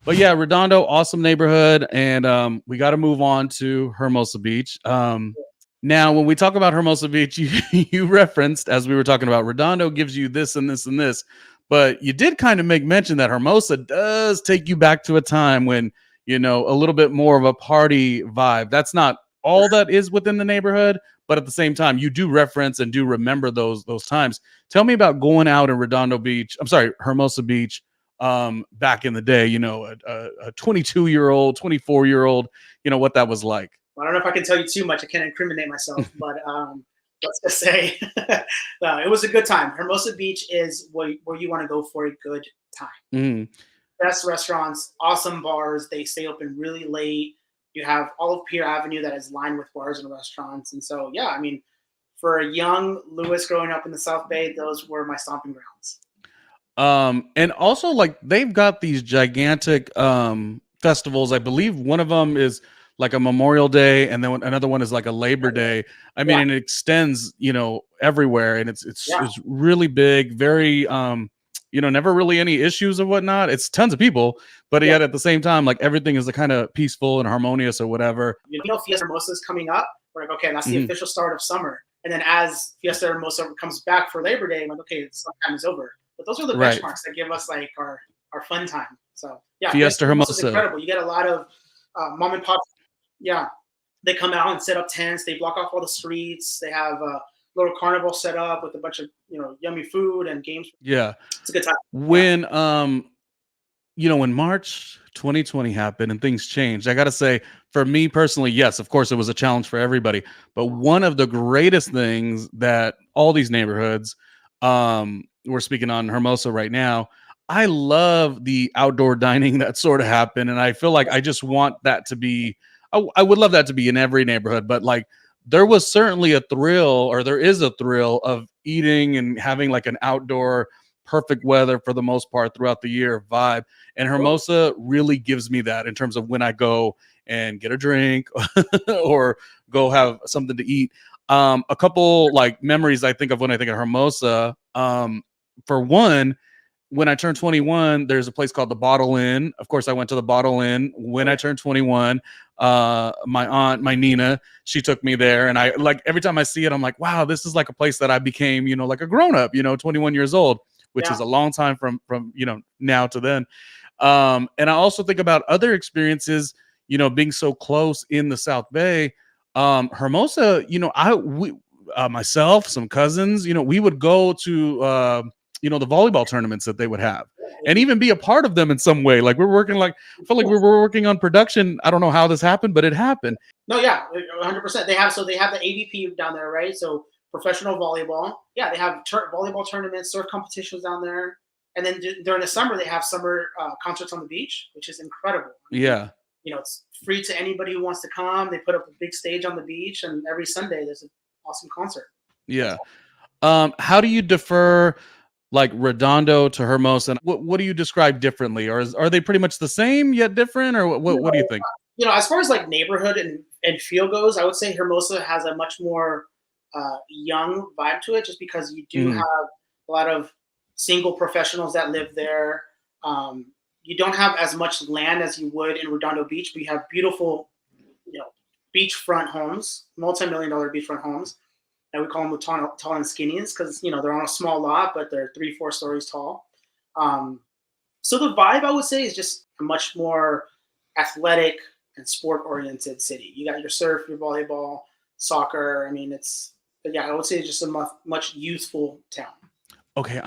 But yeah, Redondo, awesome neighborhood, and we got to move on to Hermosa Beach. Now, when we talk about Hermosa Beach, you referenced, as we were talking about, Redondo gives you this and this and this, but you did kind of make mention that Hermosa does take you back to a time when, a little bit more of a party vibe. That's not all that is within the neighborhood, but at the same time, you do reference and do remember those times. Tell me about going out in Redondo Beach. I'm sorry, Hermosa Beach, back in the day. A 22-year-old, 24-year-old. What that was like. I don't know if I can tell you too much. I can't incriminate myself, but let's just say no, it was a good time. Hermosa Beach is where you want to go for a good time. Mm. Best restaurants, awesome bars. They stay open really late. You have all of Pier Avenue that is lined with bars and restaurants. And so, yeah, I mean, for a young Lewis growing up in the South Bay, those were my stomping grounds. And also, like, they've got these gigantic festivals. I believe one of them is like a Memorial Day, and then another one is like a Labor Day. I mean, Yeah. and it extends, everywhere, and it's Yeah. it's really big, very never really any issues or whatnot. It's tons of people, but Yeah. yet at the same time, like, everything is kind of peaceful and harmonious or whatever. Fiesta Hermosa is coming up. We're like, okay, that's the Mhm. official start of summer. And then as Fiesta Hermosa comes back for Labor Day, I'm like, okay, summertime is over. But those are the Right. benchmarks that give us like our fun time. So yeah, Fiesta Hermosa is Hermosa. incredible. You get a lot of mom and pop. Yeah, they come out and set up tents. They block off all the streets. They have a little carnival set up with a bunch of yummy food and games. Yeah. It's a good time. When when March 2020 happened and things changed, I got to say, for me personally, yes, of course, it was a challenge for everybody. But one of the greatest things that all these neighborhoods, we're speaking on Hermosa right now, I love the outdoor dining that sort of happened. And I feel like I just want that to be, I would love that to be in every neighborhood. But like, there was certainly a thrill, or there is a thrill of eating and having like an outdoor, perfect weather for the most part throughout the year vibe. And Hermosa really gives me that in terms of when I go and get a drink or go have something to eat. A couple like memories I think of when I think of Hermosa. For one, when I turned 21, there's a place called the Bottle Inn. Of course, I went to the Bottle Inn when I turned 21. My aunt, my Nina, she took me there, and I like every time I see it, I'm like, wow, this is like a place that I became, like a grown up, 21 years old, which is a long time from now to then. And I also think about other experiences, being so close in the South Bay. Hermosa, myself, some cousins, we would go to the volleyball tournaments that they would have, and even be a part of them in some way. Like I felt like we were working on production. I don't know how this happened, but it happened. No, yeah, 100%. They have the AVP down there, right? So professional volleyball. Yeah, they have volleyball tournaments, surf competitions down there, and then during the summer they have summer concerts on the beach, which is incredible. Yeah, it's free to anybody who wants to come. They put up a big stage on the beach, and every Sunday there's an awesome concert. Yeah. How do you defer like Redondo to Hermosa? What do you describe differently, or are they pretty much the same yet different, or what do you think? As far as like neighborhood and feel goes, I would say Hermosa has a much more young vibe to it, just because you do have a lot of single professionals that live there. You don't have as much land as you would in Redondo Beach, but you have beautiful, beachfront homes, multi-million-dollar beachfront homes. And we call them tall and skinnies because they're on a small lot, but they're 3-4 stories tall. So the vibe, I would say, is just a much more athletic and sport-oriented city. You got your surf, your volleyball, soccer. I mean, I would say it's just a much youthful town. Okay,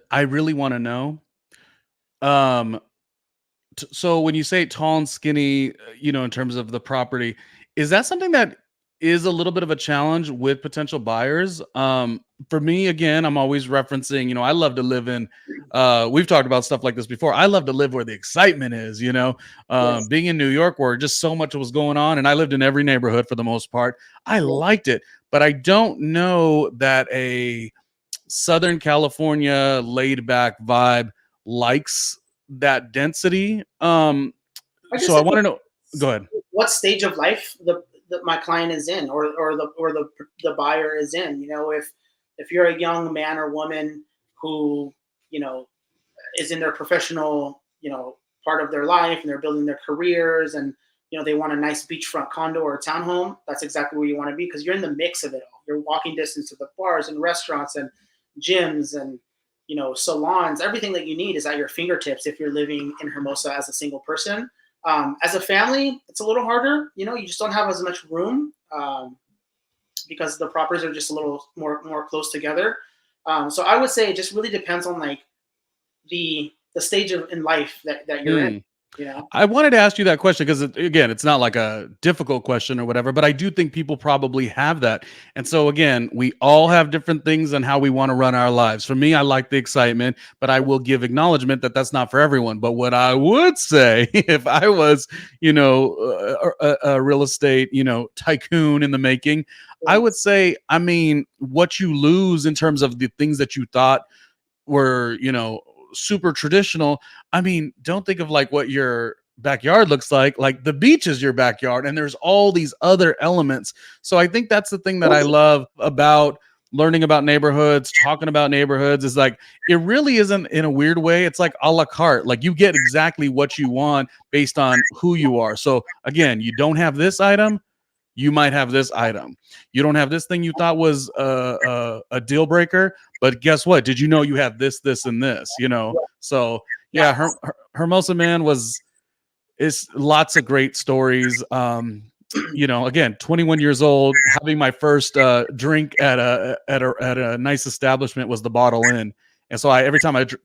I really want to know. So when you say tall and skinny, in terms of the property, is that something that is a little bit of a challenge with potential buyers? For me, again, I'm always referencing, I love to live in, we've talked about stuff like this before. I love to live where the excitement is, Yes. being in New York where just so much was going on, and I lived in every neighborhood for the most part. I liked it, but I don't know that a Southern California laid back vibe likes that density. So I want to know. Go ahead. What stage of life my client is in, or the buyer is in. If you're a young man or woman who is in their professional part of their life and they're building their careers and they want a nice beachfront condo or a townhome, that's exactly where you want to be because you're in the mix of it all. You're walking distance to the bars and restaurants and gyms and salons. Everything that you need is at your fingertips if you're living in Hermosa as a single person. As a family, it's a little harder. You just don't have as much room because the properties are just a little more close together. So I would say it just really depends on like the stage in life that you're in. I wanted to ask you that question because again, it's not like a difficult question or whatever, but I do think people probably have that. And so again, we all have different things on how we want to run our lives. For me, I like the excitement, but I will give acknowledgement that that's not for everyone. But what I would say, if I was, a real estate, tycoon in the making, I would say, I mean, what you lose in terms of the things that you thought were, super traditional. I mean, don't think of like what your backyard looks like the beach is your backyard and there's all these other elements. So I think that's the thing that I love about learning about neighborhoods, talking about neighborhoods is like, it really isn't in a weird way. It's like a la carte. Like you get exactly what you want based on who you are. So again, you don't have this item, you might have this item. You don't have this thing you thought was a deal breaker, but guess what? Did you know you have this, and this? So yeah, Hermosa, man, is lots of great stories. Again, 21 years old, having my first drink at a nice establishment was the Bottle Inn, and so every time I drive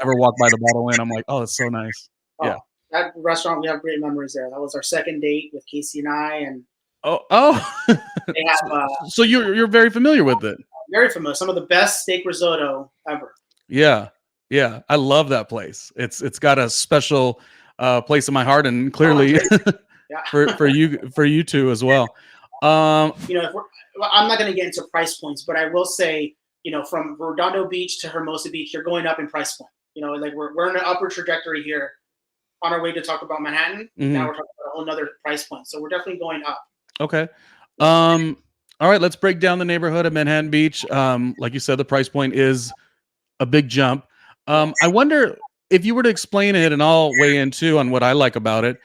or walk by the Bottle Inn, I'm like, oh, it's so nice. Yeah, that restaurant, we have great memories there. That was our second date with Casey and I, and they have, so you're very familiar with it. Very familiar. Some of the best steak risotto ever. Yeah, I love that place. It's got a special place in my heart, and clearly for you too as well. I'm not going to get into price points, but I will say, from Redondo Beach to Hermosa Beach, you're going up in price point. Like we're in an upward trajectory here, on our way to talk about Manhattan. Mm-hmm. Now we're talking about a whole nother price point, so we're definitely going up. Okay. All right, let's break down the neighborhood of Manhattan Beach. Like you said, the price point is a big jump. I wonder if you were to explain it, and I'll weigh in too on what I like about it.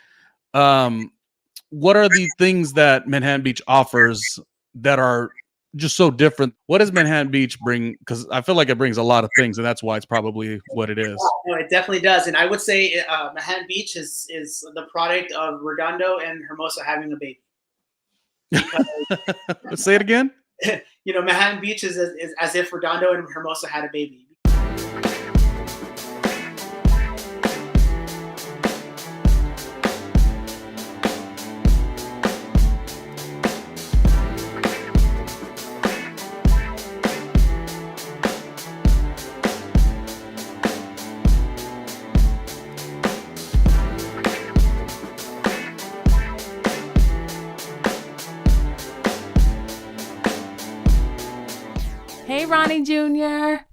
What are the things that Manhattan Beach offers that are just so different? What does Manhattan Beach bring? Because I feel like it brings a lot of things, and that's why it's probably what it is. No, it definitely does. And I would say Manhattan Beach is the product of Redondo and Hermosa having a baby. Say it again. Manhattan Beach is as if Redondo and Hermosa had a baby. Hey, Ronnie Jr.